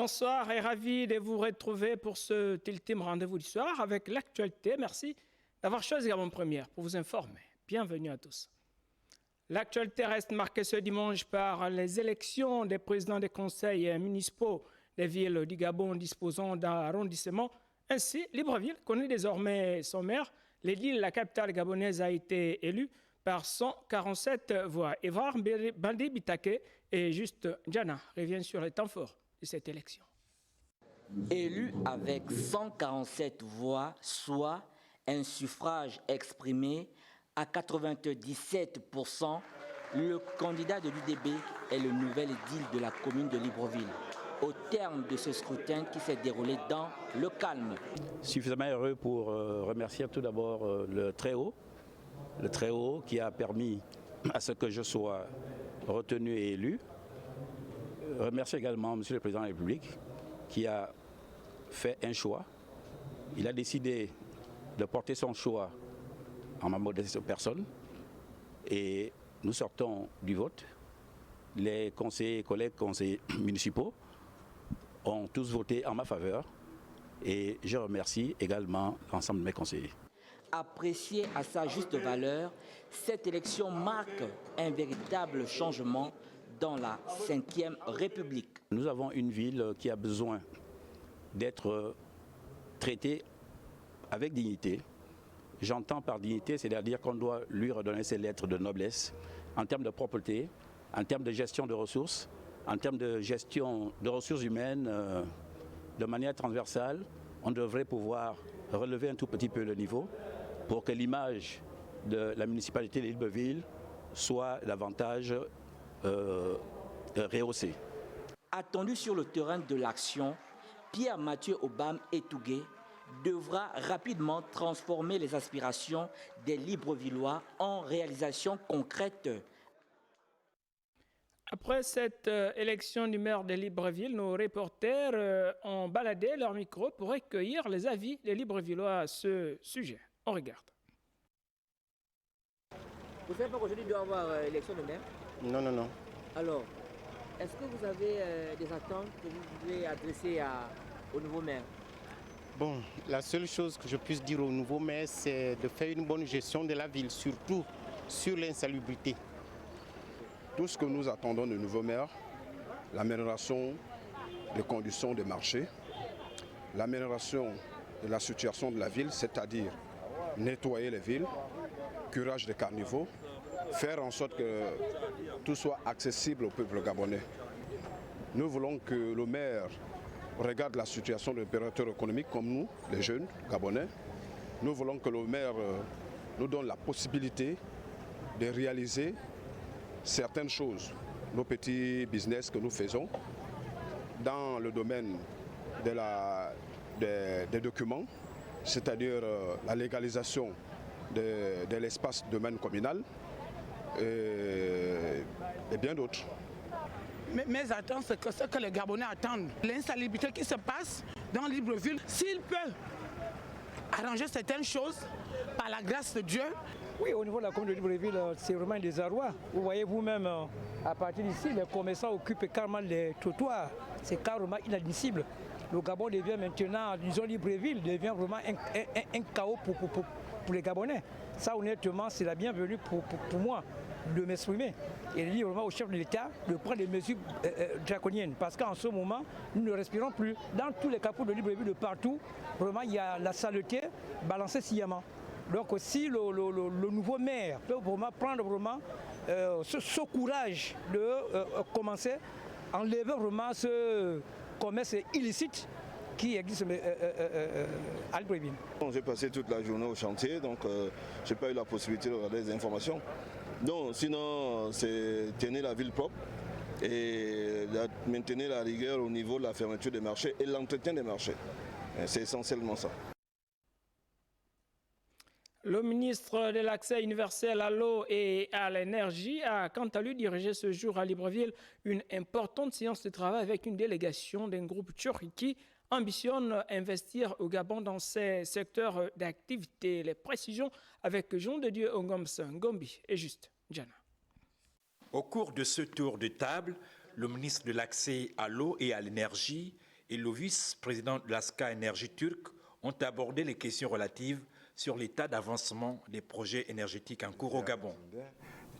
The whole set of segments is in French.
Bonsoir et ravi de vous retrouver pour ce ultime rendez-vous du soir avec l'actualité. Merci d'avoir choisi Gabon Première pour vous informer. Bienvenue à tous. L'actualité reste marquée ce dimanche par les élections des présidents des conseils municipaux des villes du Gabon disposant d'un arrondissement. Ainsi, Libreville connaît désormais son maire. L'île, la capitale gabonaise, a été élue par 147 voix. Evar Bandi Bitake et Juste Djana reviennent sur les temps forts de cette élection. Élu avec 147 voix, soit un suffrage exprimé à 97%, le candidat de l'UDB est le nouvel édile de la commune de Libreville, au terme de ce scrutin qui s'est déroulé dans le calme. Suffisamment heureux pour remercier tout d'abord le Très-Haut qui a permis à ce que je sois retenu et élu. Remercier également M. le Président de la République qui a fait un choix. Il a décidé de porter son choix en ma modeste personne et nous sortons du vote. Les collègues conseillers municipaux ont tous voté en ma faveur et je remercie également l'ensemble de mes conseillers. Appréciée à sa juste valeur, cette élection marque un véritable changement dans la 5e République. Nous avons une ville qui a besoin d'être traitée avec dignité. J'entends par dignité, c'est-à-dire qu'on doit lui redonner ses lettres de noblesse en termes de propreté, en termes de gestion de ressources, en termes de gestion de ressources humaines de manière transversale. On devrait pouvoir relever un tout petit peu le niveau pour que l'image de la municipalité de Libreville soit davantage rehaussée. Attendu sur le terrain de l'action, Pierre-Mathieu Obam Etougué devra rapidement transformer les aspirations des Librevillois en réalisations concrètes. Après cette élection du maire de Libreville, nos reporters ont baladé leur micro pour recueillir les avis des Librevillois à ce sujet. On regarde. Vous savez pas qu'aujourd'hui il doit y avoir élection de maire? Non. Alors, est-ce que vous avez des attentes que vous voulez adresser au nouveau maire? Bon, la seule chose que je puisse dire au nouveau maire, c'est de faire une bonne gestion de la ville, surtout sur l'insalubrité. Tout ce que nous attendons du nouveau maire, l'amélioration des conditions de marché, l'amélioration de la situation de la ville, c'est-à-dire nettoyer les villes, curage des carnivaux, faire en sorte que tout soit accessible au peuple gabonais. Nous voulons que le maire regarde la situation de l'opérateur économique comme nous, les jeunes gabonais. Nous voulons que le maire nous donne la possibilité de réaliser certaines choses, nos petits business que nous faisons dans le domaine des documents, c'est-à-dire la légalisation de l'espace domaine communal et bien d'autres. Mes attentes, c'est que ce que les Gabonais attendent, l'insalubrité qui se passe dans Libreville, s'il peut arranger certaines choses par la grâce de Dieu. Oui, au niveau de la commune de Libreville, c'est vraiment un désarroi. Vous voyez vous-même, à partir d'ici, les commerçants occupent carrément les trottoirs. C'est carrément inadmissible. Le Gabon devient maintenant, disons Libreville, devient vraiment un chaos pour les Gabonais. Ça, honnêtement, c'est la bienvenue pour moi de m'exprimer et de dire vraiment au chef de l'État de prendre des mesures draconiennes. Parce qu'en ce moment, nous ne respirons plus. Dans tous les capitaux de Libreville, de partout, vraiment, il y a la saleté balancée sciemment. Donc si le nouveau maire peut vraiment prendre vraiment ce courage de commencer à enlever vraiment ce commerce illicite qui existe à Libreville. J'ai passé toute la journée au chantier, donc je n'ai pas eu la possibilité de regarder les informations. Donc sinon, c'est tenir la ville propre et maintenir la rigueur au niveau de la fermeture des marchés et l'entretien des marchés. C'est essentiellement ça. Le ministre de l'Accès universel à l'eau et à l'énergie a quant à lui dirigé ce jour à Libreville une importante séance de travail avec une délégation d'un groupe Tchori qui ambitionne investir au Gabon dans ces secteurs d'activité. Les précisions avec Jean de Dieu Ongoms Ngombi et Juste Djana. Au cours de ce tour de table, le ministre de l'Accès à l'eau et à l'énergie et le vice-président de l'ASCA Énergie turque ont abordé les questions relatives sur l'état d'avancement des projets énergétiques en cours au Gabon.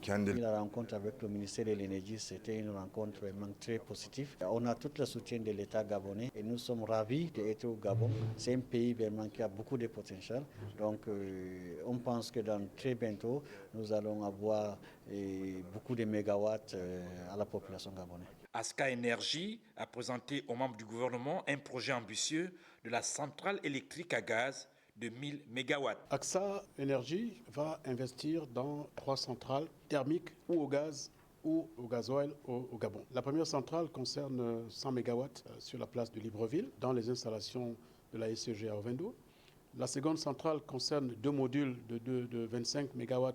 La rencontre avec le ministère de l'Énergie, c'était une rencontre vraiment très positive. On a tout le soutien de l'État gabonais et nous sommes ravis d'être au Gabon. C'est un pays vraiment qui a beaucoup de potentiel. Donc on pense que dans très bientôt, nous allons avoir beaucoup de mégawatts à la population gabonaise. ASCA Énergie a présenté aux membres du gouvernement un projet ambitieux de la centrale électrique à gaz de 1000 MW. AXA Énergie va investir dans 3 centrales thermiques ou au gaz ou au gasoil au Gabon. La première centrale concerne 100 MW sur la place de Libreville dans les installations de la SCG à Ovendo. La seconde centrale concerne 2 modules de 25 MW,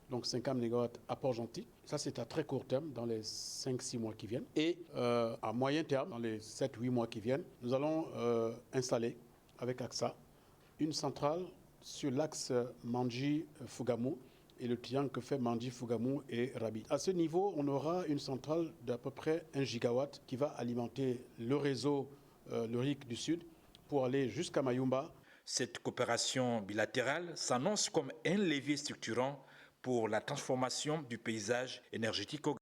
donc 50 MW à Port-Gentil. Ça, c'est à très court terme, dans les 5-6 mois qui viennent. Et à moyen terme, dans les 7-8 mois qui viennent, nous allons installer avec AXA une centrale sur l'axe Mandji-Fougamou et le triangle que fait Mandji-Fougamou et Rabi. À ce niveau, on aura une centrale d'à peu près 1 gigawatt qui va alimenter le réseau le RIC du Sud pour aller jusqu'à Mayumba. Cette coopération bilatérale s'annonce comme un levier structurant pour la transformation du paysage énergétique au Gabon.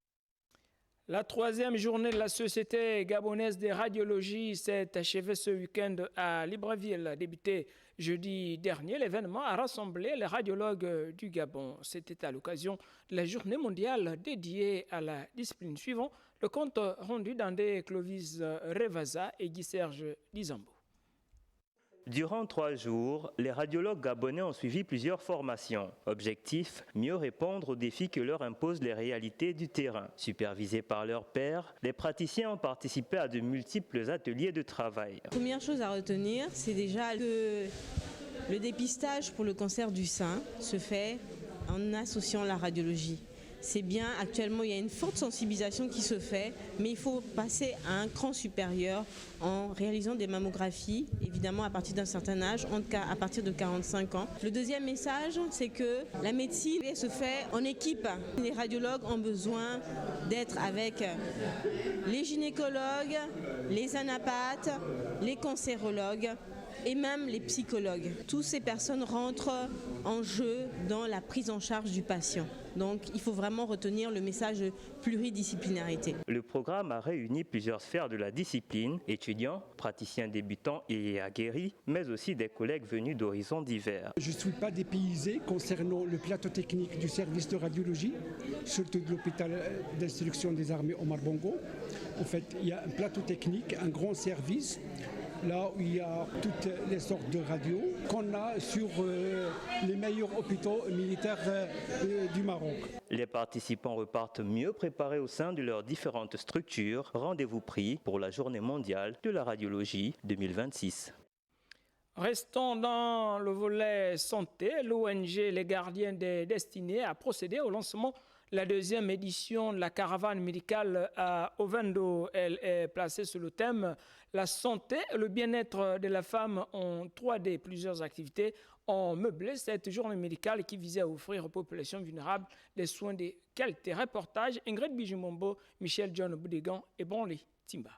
La 3e journée de la Société gabonaise de radiologie s'est achevée ce week-end à Libreville. Débuté jeudi dernier, l'événement a rassemblé les radiologues du Gabon. C'était à l'occasion de la journée mondiale dédiée à la discipline. Suivant le compte rendu d'Andé Clovis Revaza et Guy Serge Dizambo. Durant 3 jours, les radiologues gabonais ont suivi plusieurs formations. Objectif, mieux répondre aux défis que leur imposent les réalités du terrain. Supervisés par leurs pairs, les praticiens ont participé à de multiples ateliers de travail. La première chose à retenir, c'est déjà que le dépistage pour le cancer du sein se fait en associant la radiologie. C'est bien, actuellement il y a une forte sensibilisation qui se fait, mais il faut passer à un cran supérieur en réalisant des mammographies, évidemment à partir d'un certain âge, en tout cas à partir de 45 ans. Le deuxième message, c'est que la médecine se fait en équipe. Les radiologues ont besoin d'être avec les gynécologues, les anapathes, les cancérologues et même les psychologues. Toutes ces personnes rentrent en jeu dans la prise en charge du patient. Donc il faut vraiment retenir le message de pluridisciplinarité. Le programme a réuni plusieurs sphères de la discipline, étudiants, praticiens débutants et aguerris, mais aussi des collègues venus d'horizons divers. Je ne suis pas dépaysé concernant le plateau technique du service de radiologie, surtout de l'hôpital d'instruction des armées Omar Bongo. En fait, il y a un plateau technique, un grand service, là où il y a toutes les sortes de radios qu'on a sur les meilleurs hôpitaux militaires du Maroc. Les participants repartent mieux préparés au sein de leurs différentes structures. Rendez-vous pris pour la Journée mondiale de la radiologie 2026. Restons dans le volet santé. L'ONG Les Gardiens des Destinées a procédé au lancement de la 2e édition de la caravane médicale à Ovendo. Elle est placée sous le thème « La santé et le bien-être de la femme en 3D ». Plusieurs activités ont meublé cette journée médicale qui visait à offrir aux populations vulnérables des soins de qualité. Reportage Ingrid Bijumombo, Michel John Boudegan et Branly Timba.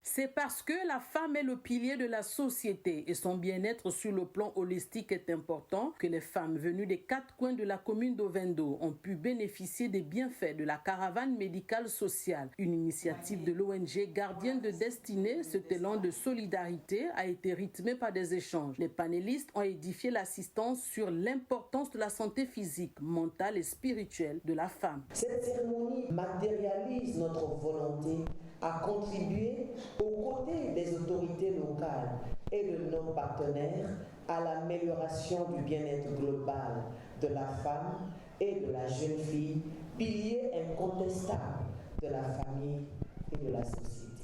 C'est parce que la femme est le pilier de la société et son bien-être sur le plan holistique est important que les femmes venues des 4 coins de la commune d'Ovendo ont pu bénéficier des bienfaits de la caravane médicale sociale. Une initiative de l'ONG Gardienne de Destinée, cet élan de solidarité a été rythmé par des échanges. Les panélistes ont édifié l'assistance sur l'importance de la santé physique, mentale et spirituelle de la femme. Cette cérémonie matérialise notre volonté à contribuer aux côtés des autorités locales et de nos partenaires à l'amélioration du bien-être global de la femme et de la jeune fille, pilier incontestable de la famille et de la société.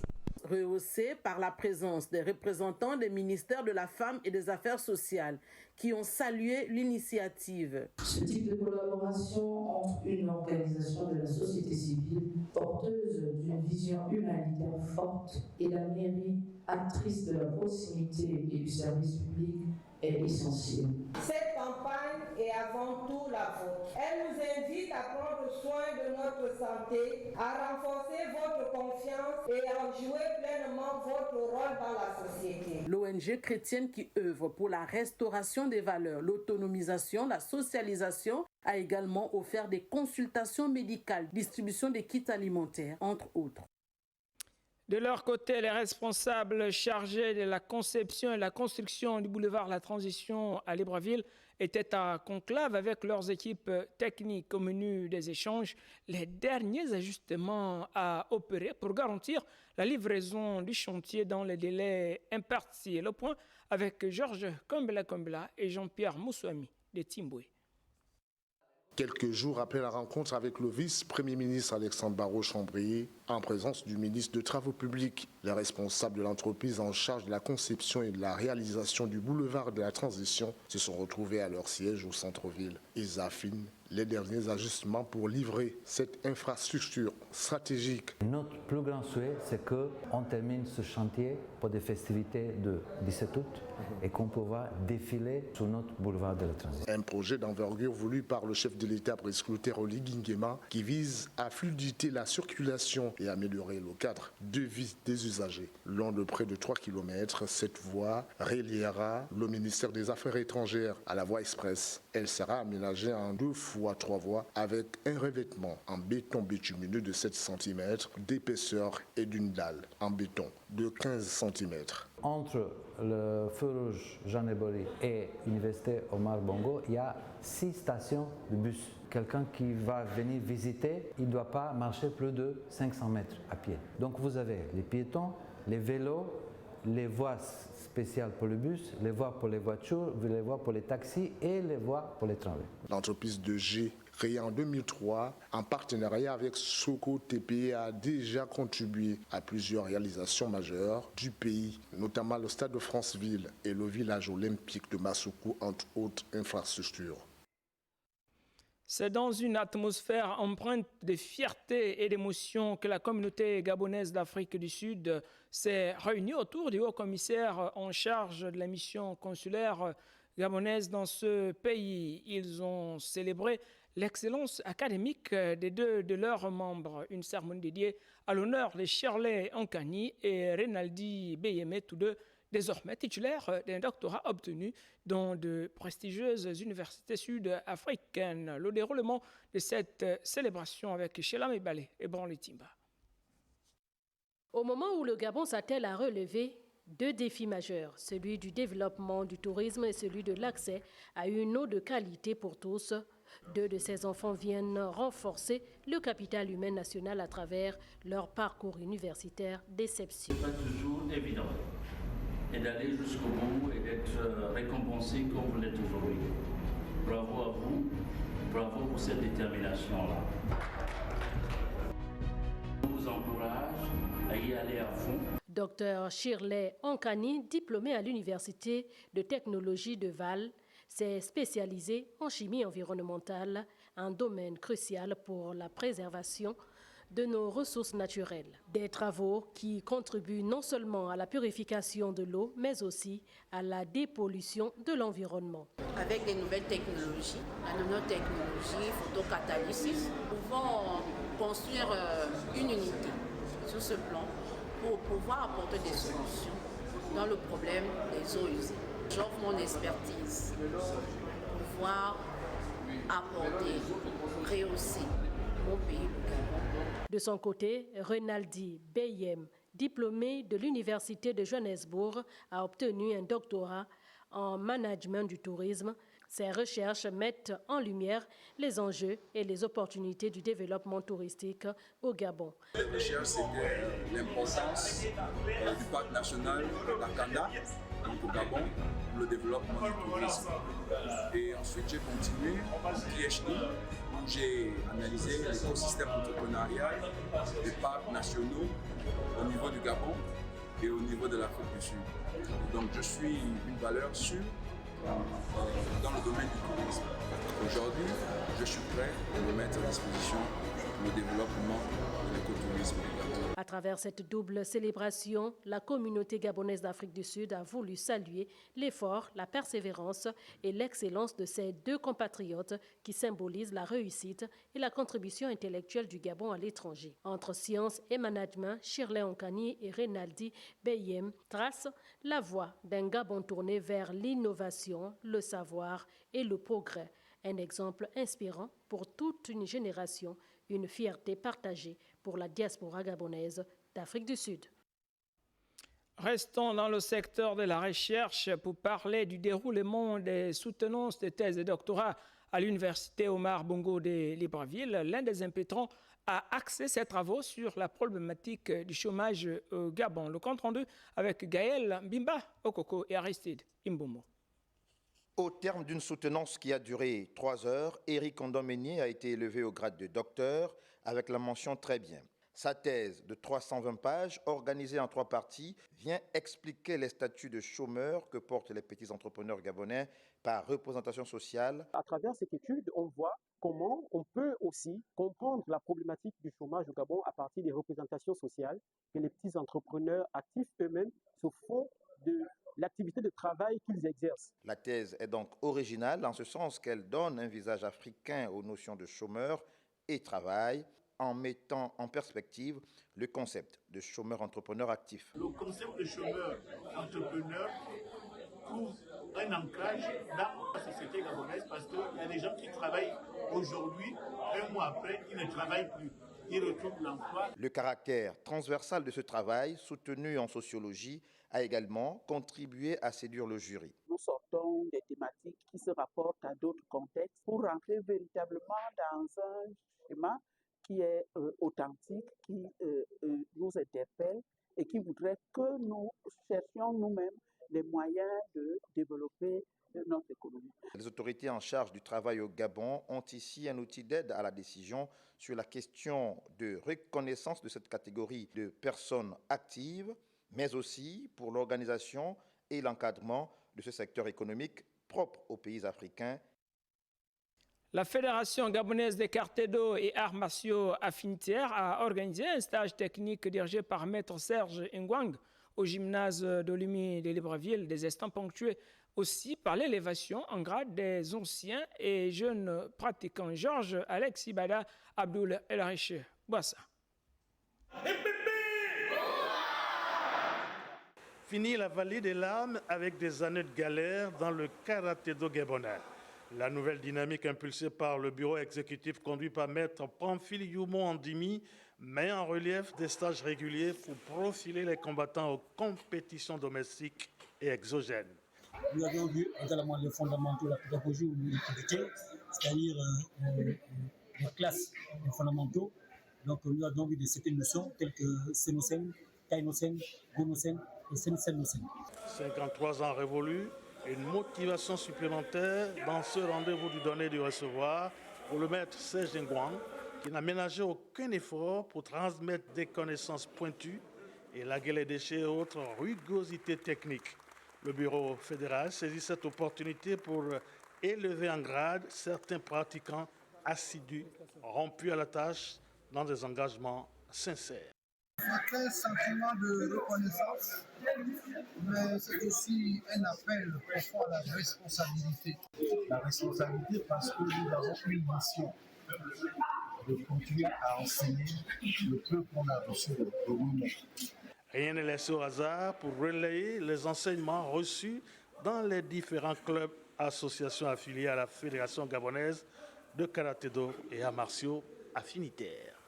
Rehaussé par la présence des représentants des ministères de la Femme et des Affaires sociales qui ont salué l'initiative. Ce type de collaboration entre une organisation de la société civile porteuse d'une vision humanitaire forte et la mairie actrice de la proximité et du service public est essentiel. Cette campagne et avant tout la vôtre. Elle nous invite à prendre soin de notre santé, à renforcer votre confiance et à jouer pleinement votre rôle dans la société. L'ONG chrétienne qui œuvre pour la restauration des valeurs, l'autonomisation, la socialisation, a également offert des consultations médicales, distribution des kits alimentaires, entre autres. De leur côté, les responsables chargés de la conception et la construction du boulevard La Transition à Libreville étaient à conclave avec leurs équipes techniques au menu des échanges, les derniers ajustements à opérer pour garantir la livraison du chantier dans les délais impartis. Le point avec Georges Kombela et Jean-Pierre Moussouami de Timboué. Quelques jours après la rencontre avec le vice-premier ministre Alexandre Barrot-Chambry, en présence du ministre des Travaux publics, les responsables de l'entreprise en charge de la conception et de la réalisation du boulevard de la Transition se sont retrouvés à leur siège au centre-ville. Ils affinent les derniers ajustements pour livrer cette infrastructure stratégique. Notre plus grand souhait, c'est qu'on termine ce chantier pour des festivités de 17 août et qu'on pourra défiler sur notre boulevard de la Transition. Un projet d'envergure voulu par le chef de l'État prescripteur Oligui Nguema qui vise à fluidifier la circulation et améliorer le cadre de vie des usagers. Long de près de 3 km, cette voie reliera le ministère des Affaires étrangères à la voie express. Elle sera aménagée en 2 fois 3 voies avec un revêtement en béton bitumineux de 7 cm d'épaisseur et d'une dalle en béton de 15 cm. Entre le feu rouge Jean Eboli et l'université Omar Bongo, il y a 6 stations de bus. Quelqu'un qui va venir visiter, il ne doit pas marcher plus de 500 mètres à pied. Donc vous avez les piétons, les vélos, les voies spéciales pour le bus, les voies pour les voitures, les voies pour les taxis et les voies pour les tramways. L'entreprise de G, créée en 2003, en partenariat avec Soko TPE, a déjà contribué à plusieurs réalisations majeures du pays, notamment le stade de Franceville et le village olympique de Massoukou, entre autres infrastructures. C'est dans une atmosphère empreinte de fierté et d'émotion que la communauté gabonaise d'Afrique du Sud s'est réunie autour du haut-commissaire en charge de la mission consulaire gabonaise dans ce pays. Ils ont célébré l'excellence académique des 2 de leurs membres. Une cérémonie dédiée à l'honneur de Shirley Ankani et Renaldi Beyeme, tous deux désormais titulaires d'un doctorat obtenu dans de prestigieuses universités sud-africaines. Le déroulement de cette célébration avec Sheila Mebale et Branly Timba. Au moment où le Gabon s'attelle à relever 2 défis majeurs, celui du développement du tourisme et celui de l'accès à une eau de qualité pour tous, 2 de ces enfants viennent renforcer le capital humain national à travers leur parcours universitaire d'exception. Ce n'est pas toujours évident et d'aller jusqu'au bout et d'être récompensé comme vous l'êtes aujourd'hui. Bravo à vous, bravo pour cette détermination-là. Je vous encourage à y aller à fond. Dr Shirley Ankani, diplômée à l'Université de technologie de Val, s'est spécialisée en chimie environnementale, un domaine crucial pour la préservation de nos ressources naturelles. Des travaux qui contribuent non seulement à la purification de l'eau, mais aussi à la dépollution de l'environnement. Avec les nouvelles technologies, la nanotechnologie, photocatalysis, nous pouvons construire une unité sur ce plan pour pouvoir apporter des solutions dans le problème des eaux usées. J'offre mon expertise pour pouvoir apporter, rehausser mon pays, le Gabon. De son côté, Renaldi Beyem, diplômé de l'Université de Johannesburg, a obtenu un doctorat en management du tourisme. Ses recherches mettent en lumière les enjeux et les opportunités du développement touristique au Gabon. Les recherches, c'était l'importance du parc national d'Akanda, donc au Gabon, pour le développement du tourisme. Et ensuite, j'ai continué en PhD, où j'ai analysé l'écosystème entrepreneurial des parcs nationaux au niveau du Gabon et au niveau de l'Afrique du Sud. Donc, je suis une valeur sûre dans le domaine du tourisme. Aujourd'hui, je suis prêt à me mettre à disposition le développement de l'écotourisme du Gabon. À travers cette double célébration, la communauté gabonaise d'Afrique du Sud a voulu saluer l'effort, la persévérance et l'excellence de ces deux compatriotes qui symbolisent la réussite et la contribution intellectuelle du Gabon à l'étranger. Entre sciences et management, Shirley Onkani et Renaldi Beyem tracent la voie d'un Gabon tourné vers l'innovation, le savoir et le progrès. Un exemple inspirant pour toute une génération, une fierté partagée pour la diaspora gabonaise d'Afrique du Sud. Restons dans le secteur de la recherche pour parler du déroulement des soutenances de thèses de doctorat à l'université Omar Bongo de Libreville. L'un des impétrants a axé ses travaux sur la problématique du chômage au Gabon. Le compte rendu avec Gaël Mbimba Okoko et Aristide Imbomo. Au terme d'une soutenance qui a duré 3 heures, Éric Ondomenier a été élevé au grade de docteur avec la mention « Très bien ». Sa thèse de 320 pages, organisée en 3 parties, vient expliquer les statuts de chômeurs que portent les petits entrepreneurs gabonais par représentation sociale. À travers cette étude, on voit comment on peut aussi comprendre la problématique du chômage au Gabon à partir des représentations sociales que les petits entrepreneurs actifs eux-mêmes se font de l'activité de travail qu'ils exercent. La thèse est donc originale en ce sens qu'elle donne un visage africain aux notions de chômeur et travail, en mettant en perspective le concept de chômeur-entrepreneur actif. Le concept de chômeur-entrepreneur trouve un ancrage dans la société gabonaise parce qu'il y a des gens qui travaillent aujourd'hui, un mois après, ils ne travaillent plus. Ils retrouvent l'emploi. Le caractère transversal de ce travail, soutenu en sociologie, a également contribué à séduire le jury. Nous sortons des thématiques qui se rapportent à d'autres contextes pour rentrer véritablement dans un schéma qui est authentique, qui nous interpelle et qui voudrait que nous cherchions nous-mêmes les moyens de développer notre économie. Les autorités en charge du travail au Gabon ont ici un outil d'aide à la décision sur la question de reconnaissance de cette catégorie de personnes actives, mais aussi pour l'organisation et l'encadrement de ce secteur économique propre aux pays africains. La Fédération gabonaise des cartes d'eau et arts martiaux affinitaires a organisé un stage technique dirigé par Maître Serge Ngwang au gymnase de l'UMI de Libreville, des instants ponctués aussi par l'élévation en grade des anciens et jeunes pratiquants. Georges Alex Ibada Abdoul El-Riche Boissa. Fini la vallée des larmes avec des années de galère dans le karaté-do gabonais. La nouvelle dynamique impulsée par le bureau exécutif conduit par Maître Pamphile Youmo Andimi met en relief des stages réguliers pour profiler les combattants aux compétitions domestiques et exogènes. Nous avons vu également les fondamentaux de la pédagogie ou de l'utilité, c'est-à-dire les classes des fondamentaux. Donc nous avons vu certaines notions telles que Sénocène, Kainocène, Gonocène et Sénocène. 53 ans révolus, une motivation supplémentaire dans ce rendez-vous du donner et du recevoir pour le maître Serge Ngwang, qui n'a ménagé aucun effort pour transmettre des connaissances pointues et laguer les déchets et autres rugosités techniques. Le bureau fédéral saisit cette opportunité pour élever en grade certains pratiquants assidus, rompus à la tâche dans des engagements sincères. C'est un sentiment de reconnaissance, mais c'est aussi un appel profond à la responsabilité. La responsabilité parce que nous avons une mission de continuer à enseigner le peu qu'on a reçu de nous-mêmes. Rien n'est laissé au hasard pour relayer les enseignements reçus dans les différents clubs, associations affiliées à la Fédération gabonaise de karaté-do et arts martiaux affinitaires.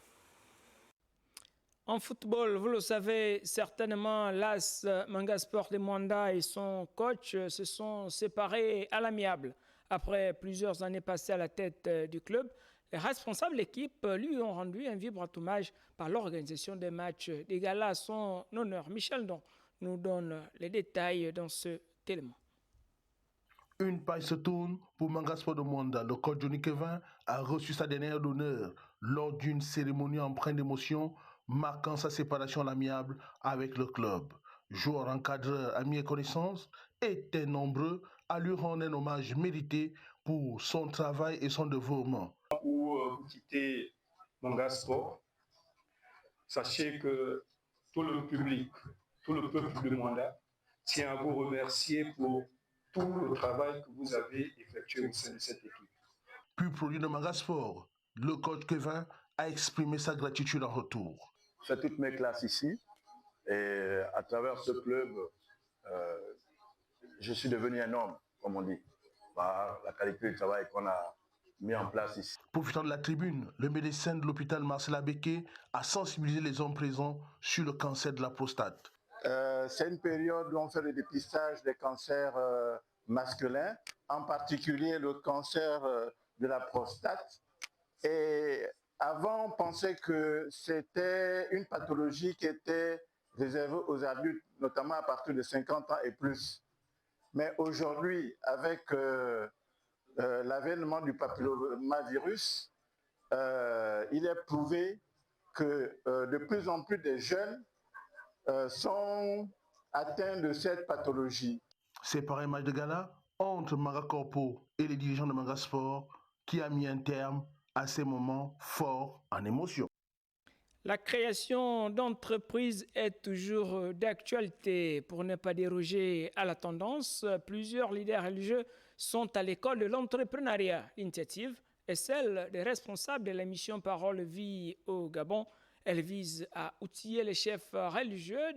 En football, vous le savez certainement, l'AS Mangasport de Mwanda et son coach se sont séparés à l'amiable. Après plusieurs années passées à la tête du club, les responsables de l'équipe lui ont rendu un vibrant hommage par l'organisation des matchs des galas à son honneur. Michel Don nous donne les détails dans ce élément. Une page se tourne pour Mangasport de Mwanda. Le coach Johnny Kevin a reçu sa dernière d'honneur lors d'une cérémonie empreinte d'émotion, marquant sa séparation à l'amiable avec le club. Joueurs, encadreurs, amis et connaissances étaient nombreux à lui rendre un hommage mérité pour son travail et son dévouement. Pour quitter Manga Sport. Sachez que tout le public, tout le peuple de Mwanda tient à vous remercier pour tout le travail que vous avez effectué au sein de cette équipe. Puis produit de Manga Sport, le coach Kevin a exprimé sa gratitude en retour. Je fais toutes mes classes ici et à travers ce club, je suis devenu un homme, comme on dit, par la qualité du travail qu'on a mis en place ici. Profitant de la tribune, le médecin de l'hôpital Marcel Abeke a sensibilisé les hommes présents sur le cancer de la prostate. C'est une période où on fait le dépistage des cancers masculins, en particulier le cancer de la prostate. Et avant, on pensait que c'était une pathologie qui était réservée aux adultes, notamment à partir de 50 ans et plus. Mais aujourd'hui, avec l'avènement du papillomavirus, il est prouvé que de plus en plus de jeunes sont atteints de cette pathologie. C'est par un match de gala entre Manga Corpo et les dirigeants de Manga Sport qui a mis un terme à ces moments forts en émotion. La création d'entreprises est toujours d'actualité. Pour ne pas déroger à la tendance, plusieurs leaders religieux sont à l'école de l'entrepreneuriat. L'initiative est celle des responsables de la mission Parole Vie au Gabon. Elle vise à outiller les chefs religieux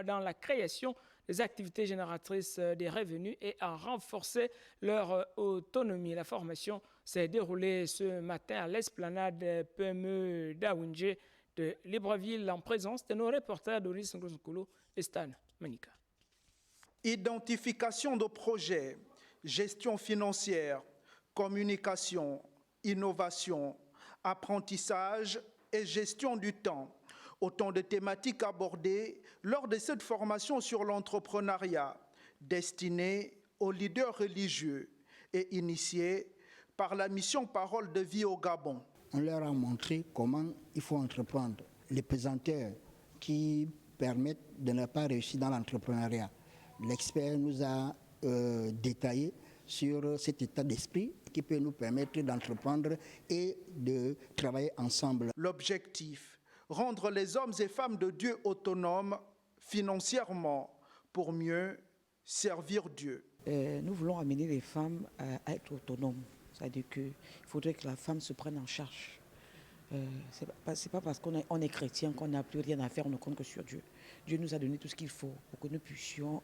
dans la création des activités génératrices des revenus et à renforcer leur autonomie. La formation s'est déroulée ce matin à l'esplanade PME d'Aoundje de Libreville en présence de nos reporters Doris Ngonkolo et Stan Manika. Identification de projets, gestion financière, communication, innovation, apprentissage et gestion du temps. Autant de thématiques abordées lors de cette formation sur l'entrepreneuriat destinée aux leaders religieux et initiée par la mission Parole de Vie au Gabon. On leur a montré comment il faut entreprendre, les pesanteurs qui permettent de ne pas réussir dans l'entrepreneuriat. L'expert nous a détaillé sur cet état d'esprit qui peut nous permettre d'entreprendre et de travailler ensemble. L'objectif, rendre les hommes et femmes de Dieu autonomes financièrement pour mieux servir Dieu. Nous voulons amener les femmes à être autonomes. C'est-à-dire qu'il faudrait que la femme se prenne en charge. C'est pas parce qu'on est chrétien qu'on n'a plus rien à faire, on ne compte que sur Dieu. Dieu nous a donné tout ce qu'il faut pour que nous puissions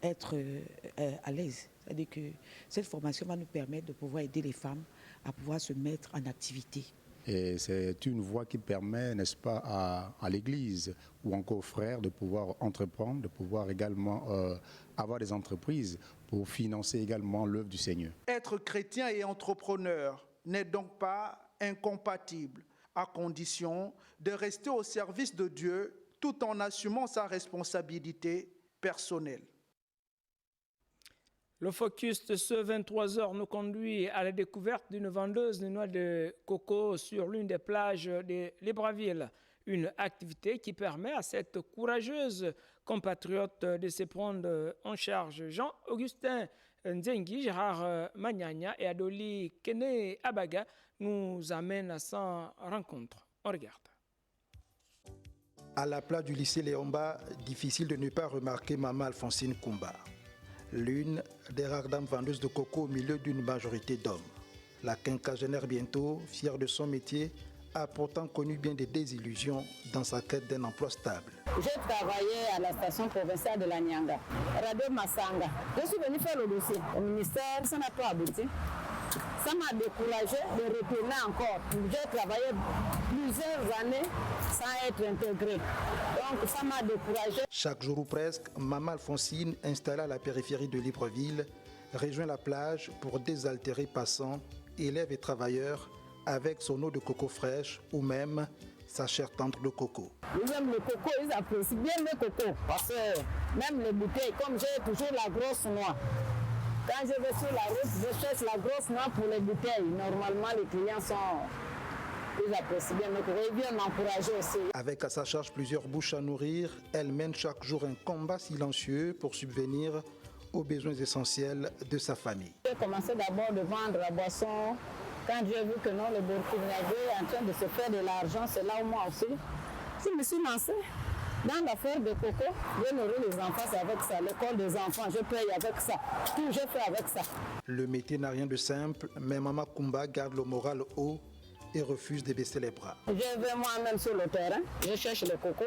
être à l'aise. C'est-à-dire que cette formation va nous permettre de pouvoir aider les femmes à pouvoir se mettre en activité. Et c'est une voie qui permet, n'est-ce pas, à l'Église ou encore aux frères de pouvoir entreprendre, de pouvoir également avoir des entreprises pour financer également l'œuvre du Seigneur. Être chrétien et entrepreneur n'est donc pas incompatible, à condition de rester au service de Dieu tout en assumant sa responsabilité personnelle. Le focus de ce 23h nous conduit à la découverte d'une vendeuse de noix de coco sur l'une des plages de Libreville. Une activité qui permet à cette courageuse compatriote de se prendre en charge. Jean-Augustin Nzengi, Gérard Magnagna et Adoli Kene Abaga nous amènent à sa rencontre. On regarde. À la place du lycée Léomba, difficile de ne pas remarquer Maman Alphonsine Koumba, l'une des rares dames vendeuses de coco au milieu d'une majorité d'hommes. La quinquagénaire bientôt, fière de son métier, a pourtant connu bien des désillusions dans sa quête d'un emploi stable. J'ai travaillé à la station provinciale de la Nyanga, Radio Massanga. Je suis venu faire le dossier au ministère, ça n'a pas abouti. Ça m'a découragé de retourner encore. J'ai travaillé plusieurs années sans être intégré. Donc ça m'a découragé. Chaque jour ou presque, Maman Alphonsine, installée à la périphérie de Libreville, rejoint la plage pour désaltérer passants, élèves et travailleurs avec son eau de coco fraîche ou même sa chère tendre de coco. Ils aiment le coco, ils apprécient bien le coco. Parce que même les bouteilles, comme j'ai toujours la grosse noix, quand je vais sur la route, je cherche la grosse noix pour les bouteilles. Normalement, les clients ils apprécient bien le coco. Ils viennent m'encourager aussi. Avec à sa charge plusieurs bouches à nourrir, elle mène chaque jour un combat silencieux pour subvenir aux besoins essentiels de sa famille. J'ai commencé d'abord de vendre la boisson Quand j'ai vu que non, le Burkinabé est en train de se faire de l'argent, c'est là où moi aussi, je me suis lancée dans l'affaire de coco. Je nourris les enfants, c'est avec ça. L'école des enfants, je paye avec ça. Tout, je fais avec ça. Le métier n'a rien de simple, mais Maman Koumba garde le moral haut et refuse de baisser les bras. Je vais moi-même sur le terrain, je cherche le coco.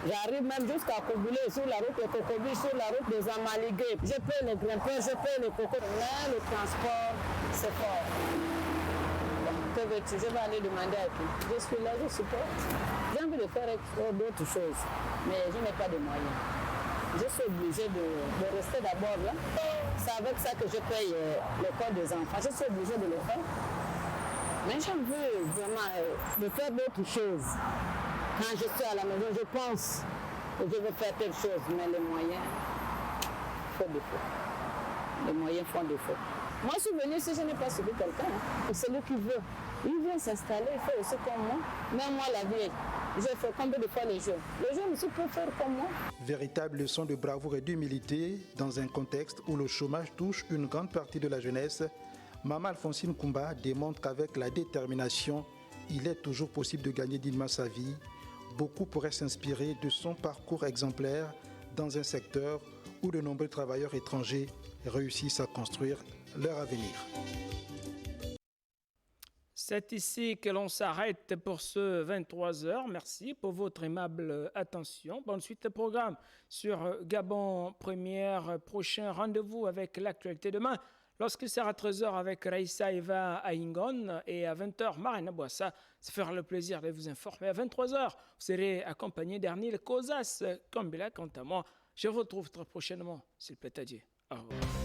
J'arrive même jusqu'à Koboulé, sur la route de Kokobi, sur la route des Amaligués. Je paye les grimpeurs, je paye les cocos. Mais le transport, c'est fort. Que veux-tu? Je vais aller demander à qui? Je suis là, je supporte. J'ai envie de faire d'autres choses, mais je n'ai pas de moyens. Je suis obligée de rester d'abord là. C'est avec ça que je paye l'école des enfants. Je suis obligée de le faire. Mais j'en veux vraiment de faire d'autres choses. Quand je suis à la maison, je pense que je veux faire quelque chose, mais les moyens font défaut. Les moyens font défaut. Moi, je suis venue ici, je n'ai pas suivi quelqu'un. Hein. Celui qui veut, il vient s'installer, il fait aussi comme moi. Même moi, la vieille, j'ai fait combien de fois les jeunes? Les jeunes aussi peuvent faire comme moi. Véritable leçon de bravoure et d'humilité dans un contexte où le chômage touche une grande partie de la jeunesse. Maman Alphonsine Koumba démontre qu'avec la détermination, il est toujours possible de gagner dignement sa vie. Beaucoup pourraient s'inspirer de son parcours exemplaire dans un secteur où de nombreux travailleurs étrangers réussissent à construire leur avenir. C'est ici que l'on s'arrête pour ce 23h. Merci pour votre aimable attention. Bonne suite de programme sur Gabon Première. Prochain rendez-vous avec l'actualité demain, lorsqu'il sera 13h avec Raissa Eva à Ingon et à 20h, Marina Boissa. Ça fera le plaisir de vous informer. À 23h, vous serez accompagné d'Ernil Kozas Kambila. Quant à moi, je vous retrouve très prochainement, s'il plaît à Dieu. Au revoir.